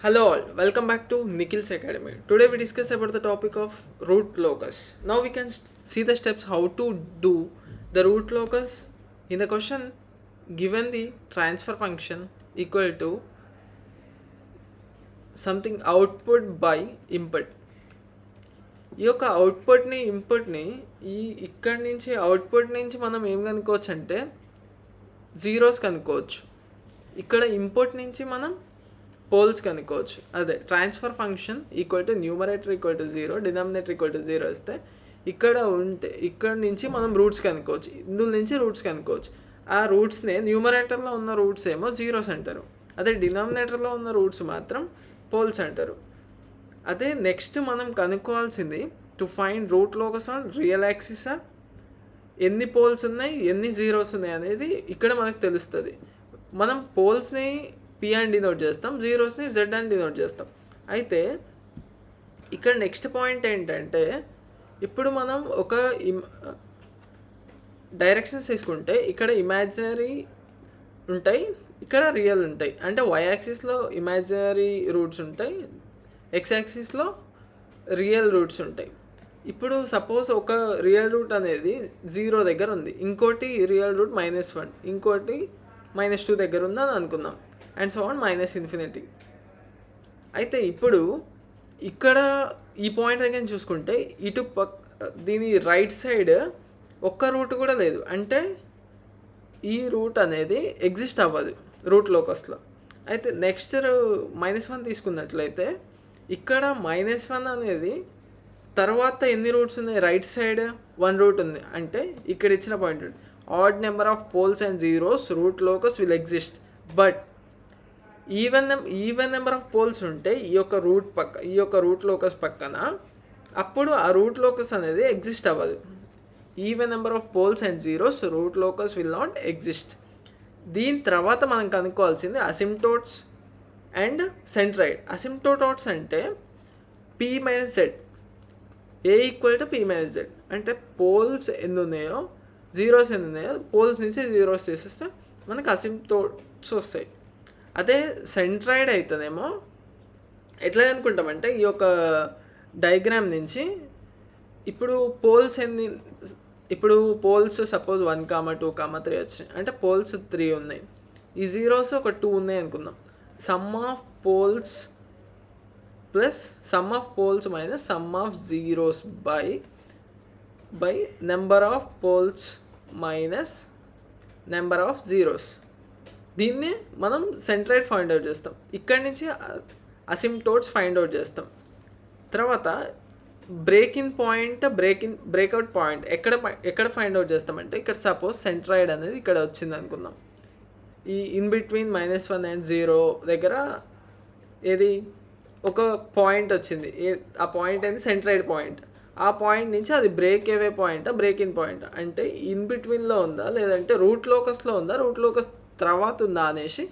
Hello all, welcome back to Nikhil's Academy. Today we discuss about the topic of root locus. Now we can see the steps how to do the root locus in the question. Given the transfer function equal to something output by input. ఈ యొక్క ఇన్పుట్ని ఇక్కడి నుంచి output నుంచి మనం ఏం కనుక్కోవచ్చు అంటే zeros కనుక్కోవచ్చు. ఇక్కడ ఇన్పుట్ నుంచి మనం పోల్స్ కనుక్కోవచ్చు. అదే transfer function equal to numerator equal to 0, denominator equal to 0 వస్తే ఇక్కడ నుంచి మనం రూట్స్ కనుక్కోవచ్చు. ఇందులో నుంచి రూట్స్ కనుక్కోవచ్చు. ఆ రూట్స్నే న్యూమరేటర్లో ఉన్న రూట్స్ ఏమో జీరోస్ అంటారు, అదే డినామినేటర్లో ఉన్న రూట్స్ మాత్రం పోల్స్ అంటారు. అదే నెక్స్ట్ మనం కనుక్కోవాల్సింది to find root locus on real axis, ఎన్ని పోల్స్ ఉన్నాయి ఎన్ని జీరోస్ ఉన్నాయి అనేది ఇక్కడ మనకు తెలుస్తుంది. మనం పోల్స్ని పి అని డినోట్ చేస్తాం, జీరోస్ని జెడ్ అని డినోట్ చేస్తాం. అయితే ఇక్కడ నెక్స్ట్ పాయింట్ ఏంటంటే, ఇప్పుడు మనం ఒక డైరెక్షన్స్ తీసుకుంటే ఇక్కడ ఇమాజినరీ ఉంటాయి, ఇక్కడ రియల్ ఉంటాయి. అంటే వై యాక్సిస్లో ఇమాజినరీ రూట్స్ ఉంటాయి, ఎక్స్ యాక్సిస్లో రియల్ రూట్స్ ఉంటాయి. ఇప్పుడు సపోజ్ ఒక రియల్ రూట్ అనేది 0 దగ్గర ఉంది, ఇంకోటి రియల్ రూట్ -1, ఇంకోటి -2 దగ్గర ఉంది అని అనుకుందాం, అండ్ సో ఆన్ -∞. అయితే ఇప్పుడు ఇక్కడ ఈ పాయింట్ దగ్గర చూసుకుంటే దీని రైట్ సైడ్ ఒక్క రూట్ కూడా లేదు, అంటే ఈ రూట్ అనేది ఎగ్జిస్ట్ అవ్వదు రూట్ లోకస్లో. అయితే నెక్స్ట్ -1 తీసుకున్నట్లయితే ఇక్కడ -1 అనేది తర్వాత ఎన్ని రూట్స్ ఉన్నాయి, రైట్ సైడ్ 1 రూట్ ఉంది, అంటే ఇక్కడ ఇచ్చిన point odd number of poles and zeros root locus will exist, but even number of poles ఉంటే ఈ యొక్క రూట్ లోకస్ పక్కన, అప్పుడు ఆ రూట్ లోకస్ అనేది ఎగ్జిస్ట్ అవ్వదు. Even number of poles and zeros root locus will not exist. దీని తర్వాత మనం కనుక్కోవాల్సింది అసిమ్టోట్స్ అండ్ సెంట్రాయిడ్. అసిమ్టోట్స్ అంటే P - Z, A = P - Z, అంటే పోల్స్ ఎన్ని ఉన్నాయో జీరోస్ ఎన్ని ఉన్నాయో పోల్స్ నుంచి జీరోస్ తీసేస్తే మనకు అసిమ్టోట్స్ వస్తాయి. అదే సెంట్రాయిడ్ అయితేనేమో ఎట్లా అనుకుంటామంటే, ఈ యొక్క డయాగ్రామ్ నుంచి ఇప్పుడు పోల్స్ సపోజ్ 1, 2, 3 వచ్చినాయి, అంటే పోల్స్ 3 ఉన్నాయి, ఈ జీరోస్ ఒక 2 ఉన్నాయి అనుకుందాం. Sum of poles plus sum of poles minus sum of zeros by number of poles minus number of zeros. దీన్ని మనం సెంట్రాయిడ్ ఫైండ్ అవుట్ చేస్తాం. ఇక్కడి నుంచి అసిమ్టోట్స్ ఫైండ్ అవుట్ చేస్తాం. తర్వాత బ్రేక్అవుట్ పాయింట్ ఎక్కడ ఫైండ్ అవుట్ చేస్తామంటే, ఇక్కడ సపోజ్ సెంట్రాయిడ్ అనేది ఇక్కడ వచ్చింది అనుకుందాం. ఈ ఇన్ బిట్వీన్ -1 అండ్ 0 దగ్గర ఏది ఒక పాయింట్ వచ్చింది, ఆ పాయింట్ అనేది సెంట్రాయిడ్ పాయింట్. ఆ పాయింట్ నుంచి అది బ్రేక్ అవే పాయింటా బ్రేక్ ఇన్ పాయింట్, అంటే ఇన్ బిట్వీన్లో ఉందా లేదంటే రూట్ లోకస్లో ఉందా రూట్ లోకస్ తర్వాత ఉందా అనేసి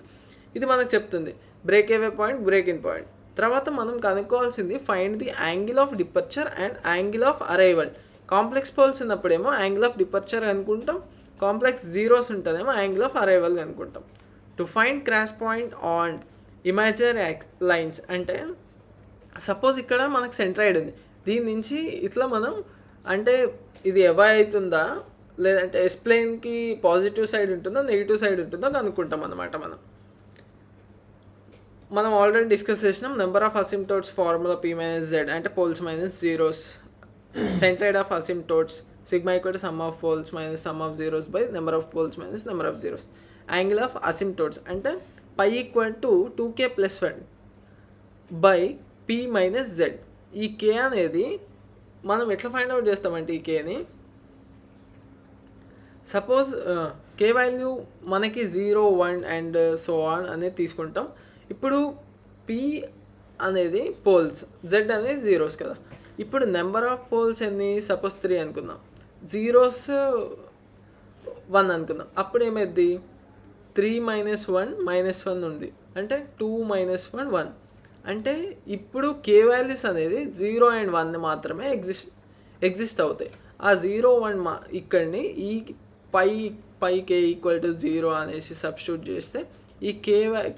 ఇది మనకు చెప్తుంది. Break away point, break in point. తర్వాత మనం కనుక్కోవాల్సింది find the angle of departure and angle of arrival. Complex poles ఉన్నప్పుడేమో యాంగిల్ ఆఫ్ డిపర్చర్ అనుకుంటాం, కాంప్లెక్స్ జీరోస్ ఉంటుందేమో యాంగిల్ ఆఫ్ అరైవల్ అనుకుంటాం. To find cross point on imaginary lines, అంటే suppose ఇక్కడ మనకు సెంట్రాయిడ్ ఉంది, దీని నుంచి ఇట్లా మనం అంటే ఇది ఎవై అవుతుందా లేదంటే ఎస్ప్లెయిన్కి పాజిటివ్ సైడ్ ఉంటుందో నెగిటివ్ సైడ్ ఉంటుందో కనుక్కుంటాం అన్నమాట. మనం ఆల్రెడీ డిస్కస్ చేసినాం. Number of asymptotes formula P - Z, అంటే poles minus zeros. Centroid of asymptotes sigma = sum of poles minus sum of zeros by number of poles minus number of zeros. Angle of asymptotes అంటే π = 2k + 1 by P - Z. ఈ K అనేది మనం ఎట్లా find out చేస్తామంటే, ఈ Kని suppose K value మనకి 0, 1 and so on అనేది తీసుకుంటాం. ఇప్పుడు P అనేది పోల్స్, Z అనేది జీరోస్ కదా. ఇప్పుడు నెంబర్ ఆఫ్ పోల్స్ ఎన్ని, సపోజ్ 3 అనుకుందాం, జీరోస్ 1 అనుకుందాం. అప్పుడు ఏమైంది, 3 - 1 -1 ఉంది, అంటే 2 - 1 1. అంటే ఇప్పుడు K వాల్యూస్ అనేది 0 అండ్ 1 మాత్రమే ఎగ్జిస్ట్ అవుతాయి. ఆ 0, 1 ఇక్కడిని ఈ π K = 0 అనేసి సబ్స్టిట్యూట్ చేస్తే ఈ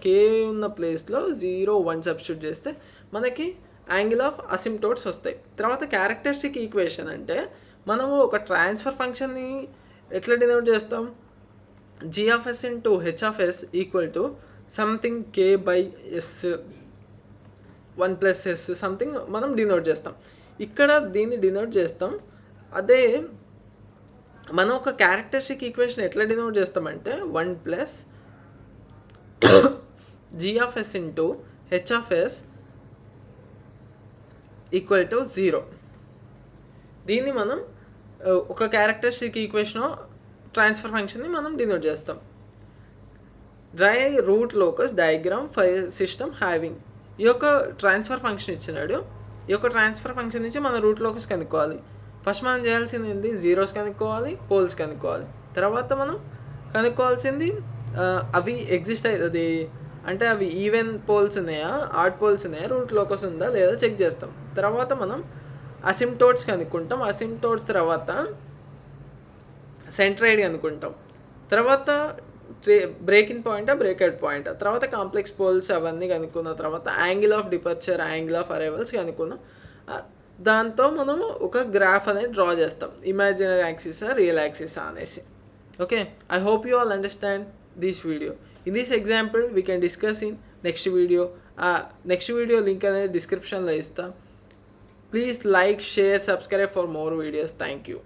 కే ఉన్న ప్లేస్లో 0, 1 సబ్స్టిట్యూట్ చేస్తే మనకి యాంగిల్ ఆఫ్ అసిమ్టోట్స్ వస్తాయి. తర్వాత క్యారెక్టరిస్టిక్ ఈక్వేషన్ అంటే మనము ఒక ట్రాన్స్ఫర్ ఫంక్షన్ని ఎట్లా డినోట్ చేస్తాం, g(s) into h(s) equal to something k/s 1+s something మనం డినోట్ చేస్తాం. ఇక్కడ దీన్ని డినోట్ చేస్తాం. అదే మనం ఒక క్యారెక్టరిస్టిక్ ఈక్వేషన్ ఎట్లా డినోట్ చేస్తామంటే 1+ g(s) into h(s) equal to 0. దీన్ని మనం ఒక క్యారెక్టరిస్టిక్ ఈక్వేషన్ ట్రాన్స్ఫర్ ఫంక్షన్ని మనం డినోట్ చేస్తాం. Draw route locus diagram for system having. ఈ యొక్క ట్రాన్స్ఫర్ ఫంక్షన్ ఇచ్చినాడు. ఈ యొక్క ట్రాన్స్ఫర్ ఫంక్షన్ నుంచి మన రూట్ లోకస్ కనుక్కోవాలి. ఫస్ట్ మనం చేయాల్సింది ఏంటి, జీరోస్ కనుక్కోవాలి, పోల్స్ కనుక్కోవాలి. తర్వాత మనం కనుక్కోవాల్సింది అవి ఎగ్జిస్ట్ అవుతుంది అంటే అవి ఈవెన్ పోల్స్ ఉన్నాయా, ఆడ్ పోల్స్ ఉన్నాయా, రూట్ లోకస్ ఉందా లేదా చెక్ చేస్తాం. తర్వాత మనం అసిమ్టోట్స్ కనుక్కుంటాం. అసిమ్టోట్స్ తర్వాత సెంట్రాయిడ్ కనుక్కుంటాం. తర్వాత బ్రేకింగ్ పాయింట్, బ్రేక్అవుట్ పాయింట్, తర్వాత కాంప్లెక్స్ పోల్స్ అవన్నీ కనుక్కున్న తర్వాత angle of departure, angle of arrivals కనుక్కున్నాం. దాంతో మనము ఒక గ్రాఫ్ అనేది డ్రా చేస్తాం, ఇమాజినరీ యాక్సిసా రియల్ యాక్సిసా అనేసి. Okay, I hope you all understand this video. In this example we can discuss in next video. Next video link అనేది డిస్క్రిప్షన్లో ఇస్తాం. Please like, share, subscribe for more videos. Thank you.